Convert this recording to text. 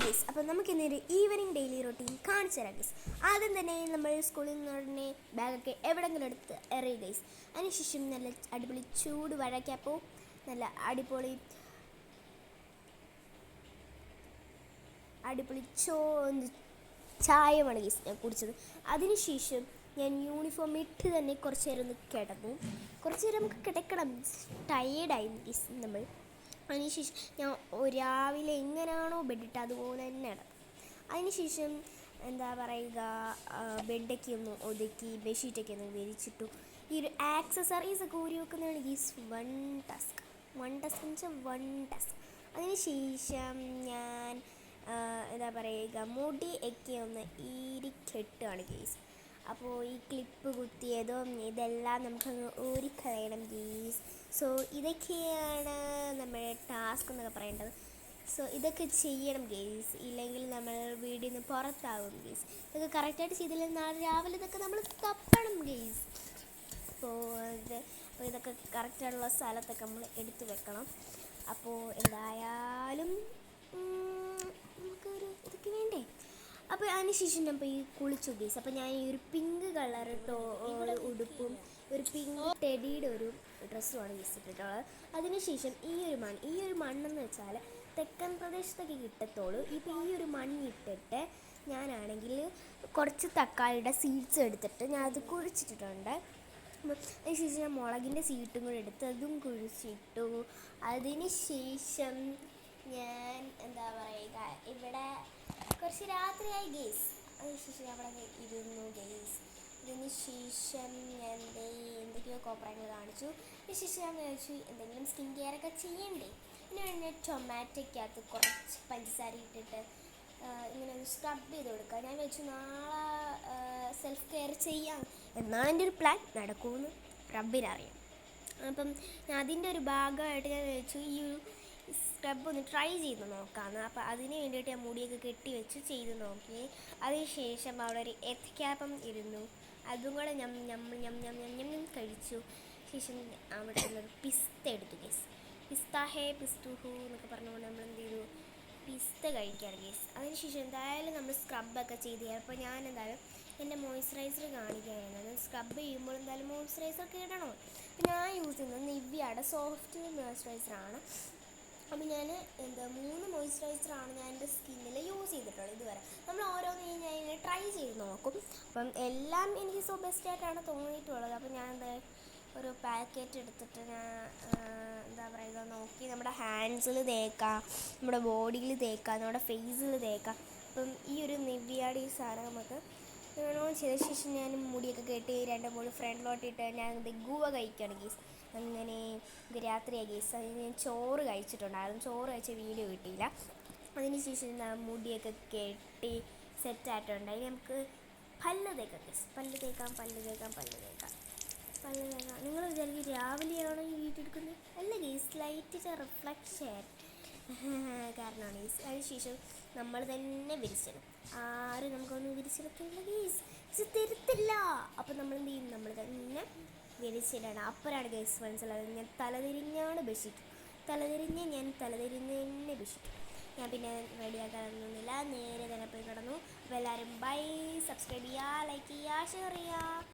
Guys, അപ്പോൾ നമുക്കിന്നൊരു evening daily routine കാണിച്ചു തരാം ഗൈസ്. ആദ്യം തന്നെ നമ്മൾ സ്കൂളിൽ നിന്ന് ഉടനെ ബാഗൊക്കെ എവിടെയെങ്കിലും എടുത്ത് എറിയും ഗൈസ്. അതിനുശേഷം നല്ല അടിപൊളി ചൂട് വഴക്കപ്പോൾ നല്ല അടിപൊളി ചായമാണ് ഗൈസ് ഞാൻ കുടിച്ചത്. അതിനുശേഷം ഞാൻ യൂണിഫോം ഇട്ട് തന്നെ കുറച്ച് നേരം ഒന്ന് കിടന്നു. കുറച്ച് നേരം നമുക്ക് കിടക്കണം, ടയേർഡായി ഗൈസ് നമ്മൾ. അതിനുശേഷം ഞാൻ രാവിലെ എങ്ങനെയാണോ ബെഡിട്ട് അതുപോലെ തന്നെ ഇടാം. അതിനുശേഷം എന്താ പറയുക, ബെഡൊക്കെ ഒന്ന് ഒതുക്കി ബെഡ്ഷീറ്റൊക്കെ ഒന്ന് വിരിച്ചിട്ടു. ഈ ഒരു ആക്സസറീസൊക്കെ ഊരി വെക്കുന്നതാണ് ഗീസ് വൺ ടാസ്ക് എന്ന് വെച്ചാൽ വൺ ടാസ്ക്. അതിനുശേഷം ഞാൻ എന്താ പറയുക, മുടി ഒക്കെ ഒന്ന് ഈരിക്കെട്ടുകയാണ് ഗീസ്. അപ്പോൾ ഈ ക്ലിപ്പ് കുത്തിയതും ഇതെല്ലാം നമുക്കങ്ങ് ഊരിക്കളയണം ഗീസ്. സോ ഇതൊക്കെയാണ് നമ്മുടെ ടാസ്ക് എന്നൊക്കെ പറയേണ്ടത്. സോ ഇതൊക്കെ ചെയ്യണം ഗെയ്സ്, ഇല്ലെങ്കിൽ നമ്മൾ വീട്ടിൽ നിന്ന് പുറത്താകും ഗെയ്സ്. ഇതൊക്കെ കറക്റ്റായിട്ട് ചെയ്തില്ലെങ്കിൽ നാളെ രാവിലെ ഇതൊക്കെ നമ്മൾ തപ്പണം ഗെയ്സ്. അപ്പോൾ ഇതൊക്കെ കറക്റ്റായിട്ടുള്ള സ്ഥലത്തൊക്കെ നമ്മൾ എടുത്തു വെക്കണം. അപ്പോൾ എന്തായാലും നമുക്കൊരു ഇതൊക്കെ വേണ്ടേ. അപ്പോൾ അതിനുശേഷം ഞാൻ പോയി കുളിച്ചു ഗെയ്സ്. അപ്പോൾ ഞാൻ ഈ ഒരു പിങ്ക് കളർ ഉടുപ്പും ഒരു പിങ്ക് ടെഡിയുടെ ഒരു ഡ്രസ്സുമാണ് യൂസ് ചെയ്തിട്ടുള്ളത്. അതിനുശേഷം ഈ ഒരു മണ്ണെന്ന് വെച്ചാൽ തെക്കൻ പ്രദേശത്തൊക്കെ കിട്ടത്തുള്ളൂ. ഇപ്പോൾ ഈ ഒരു മണ്ണിട്ടിട്ട് ഞാനാണെങ്കിൽ കുറച്ച് തക്കാളിയുടെ സീഡ്സ് എടുത്തിട്ട് ഞാൻ അത് കുഴിച്ചിട്ടിട്ടുണ്ട്. അതിനുശേഷം ഞാൻ മുളകിൻ്റെ സീഡും കൂടെ എടുത്ത് അതും കുഴിച്ചിട്ടു. അതിനുശേഷം ഞാൻ എന്താ പറയുക, ഇവിടെ കുറച്ച് രാത്രിയായി ഗെയ്സ്. അതിനുശേഷം ഞാൻ അവിടെ ഇരുന്നു ഗെയ്സ്. ഇതിനുശേഷം ഞാൻ എന്തൊക്കെയോ കോപ്രായങ്ങൾ കാണിച്ചു. അതിനുശേഷം ഞാൻ വിചാരിച്ചു എന്തെങ്കിലും സ്കിൻ കെയർ ഒക്കെ ചെയ്യണ്ടേ. അതിന് വേണ്ടി ടൊമാറ്റോയ്ക്കകത്ത് കുറച്ച് പഞ്ചസാര ഇട്ടിട്ട് ഇങ്ങനെ ഒന്ന് സ്ക്രബ് ചെയ്ത് കൊടുക്കുക. ഞാൻ വിചാരിച്ചു നാളെ സെൽഫ് കെയർ ചെയ്യാം എന്നാണ് എൻ്റെ ഒരു പ്ലാൻ. നടക്കുമെന്ന് റബ്ബിനറിയാം. അപ്പം അതിൻ്റെ ഒരു ഭാഗമായിട്ട് ഞാൻ വിചാരിച്ചു ഈ ഒരു സ്ക്രബ് ഒന്ന് ട്രൈ ചെയ്ത് നോക്കാമെന്ന്. അപ്പോൾ അതിന് വേണ്ടിയിട്ട് ഞാൻ മുടിയൊക്കെ കെട്ടി വെച്ച് ചെയ്ത് നോക്കി. അതിനുശേഷം അവിടെ ഒരു എത്തിക്കാപ്പം ഇരുന്നു, അതും കൂടെ ഞം കഴിച്ചു. ശേഷം അവിടെ നിന്നൊരു പിസ്ത എടുത്തു ഗേസ്. പിസ്തുഹു എന്നൊക്കെ പറഞ്ഞുകൊണ്ട് നമ്മൾ എന്ത് ചെയ്തു, പിസ്ത കഴിക്കാറ് ഗേസ്. അതിനുശേഷം എന്തായാലും നമ്മൾ സ്ക്രബൊക്കെ ചെയ്ത് ചെയ്യാം. അപ്പോൾ ഞാൻ എന്തായാലും എൻ്റെ മോയ്സ്ചറൈസർ കാണിക്കുകയാണ്. സ്ക്രബ് ചെയ്യുമ്പോൾ എന്തായാലും മോയ്സ്ചറൈസറൊക്കെ ഇടണോ. അപ്പോൾ ഞാൻ യൂസ് ചെയ്യുന്നത് നിവ്യയുടെ സോഫ്റ്റ് മോയ്സ്ചറൈസറാണ്. അപ്പം ഞാൻ 3 മോയ്സ്ചറൈസറാണ് ഞാൻ എൻ്റെ സ്കിന്നിൽ യൂസ് ചെയ്തിട്ടുള്ളത് ഇതുവരെ. നമ്മൾ ഓരോന്ന് ഞാൻ ഇങ്ങനെ ട്രൈ ചെയ്ത് നോക്കും. അപ്പം എല്ലാം എനിക്ക് സോ ബെസ്റ്റായിട്ടാണ് തോന്നിയിട്ടുള്ളത്. അപ്പം ഞാൻ ഒരു പാക്കറ്റ് എടുത്തിട്ട് ഞാൻ എന്താ പറയുക നോക്കി നമ്മുടെ ഹാൻഡ്സിൽ തേക്കാം, നമ്മുടെ ബോഡിയിൽ തേക്കാം, നമ്മുടെ ഫേസിൽ തേക്കാം. അപ്പം ഈ ഒരു നിവ്യയുടെ ഈ സാധനം നമുക്ക് ചെയ്ത ശേഷം ഞാൻ മുടിയൊക്കെ കെട്ടി 2-3 ഫ്രണ്ടിലോട്ടിട്ട് ഞാൻ ഗുവ കഴിക്കുകയാണ് ഗീസ്. അങ്ങനെ രാത്രിയായി ഗീസ്. അതിന് ഞാൻ ചോറ് കഴിച്ചിട്ടുണ്ടായിരുന്നു. ചോറ് കഴിച്ച വീഡിയോ കിട്ടിയില്ല. അതിനുശേഷം മുടിയൊക്കെ കെട്ടി സെറ്റായിട്ടുണ്ട്. അതിന് നമുക്ക് പല്ല് തേക്കാം ഗീസ്. പല്ല് തേക്കാം. നിങ്ങൾ വിചാരിക്കും രാവിലെയാണോ ഈ വീഡിയോ എടുക്കുന്നത്? അല്ല ഗീസ്, ലൈറ്റ് റിഫ്ലക്ഷൻ കാരണമാണ് ഗീസ്. അതിനുശേഷം നമ്മൾ തന്നെ വിരിച്ചിടും. ആരും നമുക്കൊന്നും വിരിച്ചിടത്തില്ല ഗീസ്, തരത്തില്ല. അപ്പം നമ്മൾ എന്ത് ചെയ്യും, നമ്മൾ തന്നെ വിരിച്ചിടണം. അപ്പോഴാണ് ഗൈസ് മനസ്സിലായത് ഞാൻ തലതിരിഞ്ഞാണ് ബെഡ്ഷീറ്റ്. ഞാൻ തലതിരിഞ്ഞ് തന്നെ ബെഡ്ഷീറ്റ്. ഞാൻ പിന്നെ റെഡിയാക്കാനൊന്നുമില്ല, നേരെ തന്നെ പോയി കിടന്നു. അപ്പോൾ എല്ലാവരും ബൈ, സബ്സ്ക്രൈബ് ചെയ്യുക, ലൈക്ക് ചെയ്യുക, ഷെയർ ചെയ്യുക.